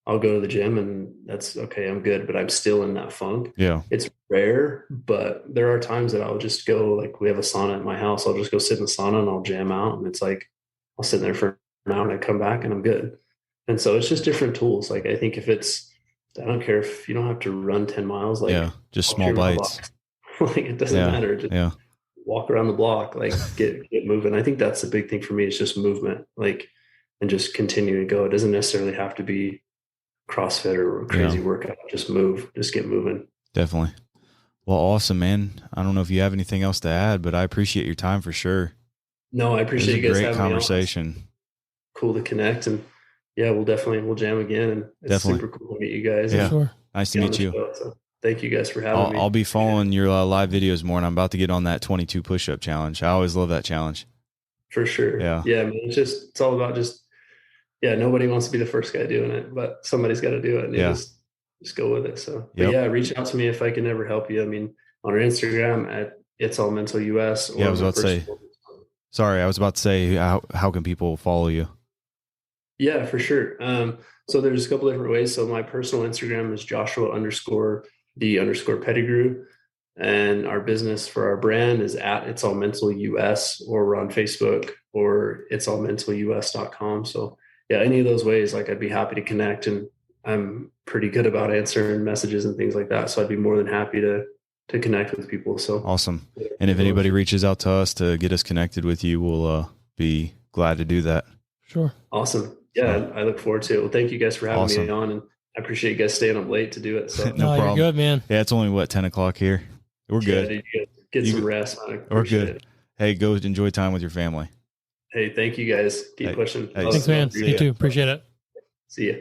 I'll go to the gym and that's okay, I'm good, but I'm still in that funk. Yeah. It's rare, but there are times that I'll just go, like we have a sauna at my house. I'll just go sit in the sauna and I'll jam out. And it's like, I'll sit there for an hour and I come back and I'm good. And so it's just different tools. Like I think I don't care if you don't have to run 10 miles, like just small bites. Like it doesn't matter. Just walk around the block, like get moving. I think that's the big thing for me. It's just movement, like, and just continue to go. It doesn't necessarily have to be CrossFit or a crazy workout. Just get moving. Definitely. Well, awesome, man. I don't know if you have anything else to add, but I appreciate your time for sure. No, I appreciate you guys having me on. Great conversation. Cool to connect, and we'll jam again. And it's super cool to meet you guys. Yeah, sure. Nice to meet you. Show, so thank you guys for having me. I'll be following your live videos more, and I'm about to get on that 22 push-up challenge. I always love that challenge. For sure. Yeah, man. It's all about nobody wants to be the first guy doing it, but somebody's got to do it. And just go with it. So, reach out to me if I can ever help you. I mean, on our Instagram at It's All Mental US. Or I was about to say, how can people follow you? Yeah, for sure. So there's a couple different ways. So my personal Instagram is Joshua_the_Pettigrew. And our business for our brand is at It's All Mental US, or we're on Facebook or itsallmentalus.com. So any of those ways, like I'd be happy to connect, and I'm pretty good about answering messages and things like that. So I'd be more than happy to connect with people. So awesome. And if anybody reaches out to us to get us connected with you, we'll be glad to do that. Sure. Awesome. Yeah. I look forward to it. Well, thank you guys for having me on, and I appreciate you guys staying up late to do it. So no problem. You're good, man. Yeah. It's only 10 o'clock here. We're good. Dude, get some rest. We're good. It. Hey, go enjoy time with your family. Hey, thank you guys. Keep pushing. Thanks, man. You too. Appreciate it. See ya.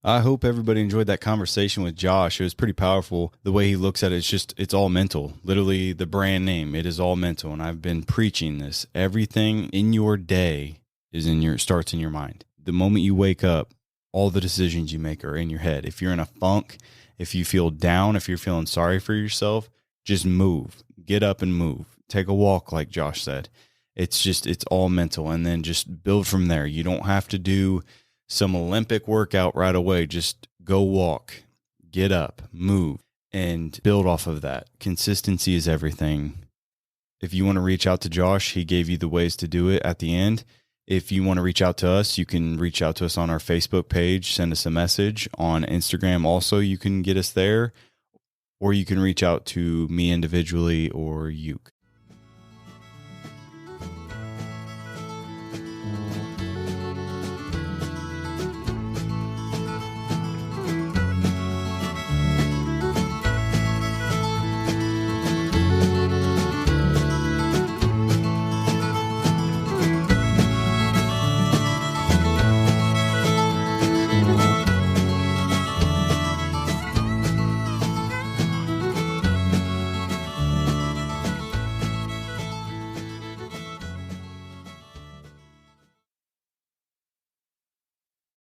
I hope everybody enjoyed that conversation with Josh. It was pretty powerful. The way he looks at it, it's all mental. Literally the brand name, it is all mental. And I've been preaching this. Everything in your day starts in your mind. The moment you wake up, all the decisions you make are in your head. If you're in a funk, if you feel down, if you're feeling sorry for yourself, just move. Get up and move. Take a walk, like Josh said. It's all mental, and then just build from there. You don't have to do some Olympic workout right away. Just go walk, get up, move, and build off of that. Consistency is everything. If you want to reach out to Josh, he gave you the ways to do it at the end. If you want to reach out to us, you can reach out to us on our Facebook page, send us a message on Instagram. Also, you can get us there, or you can reach out to me individually or you.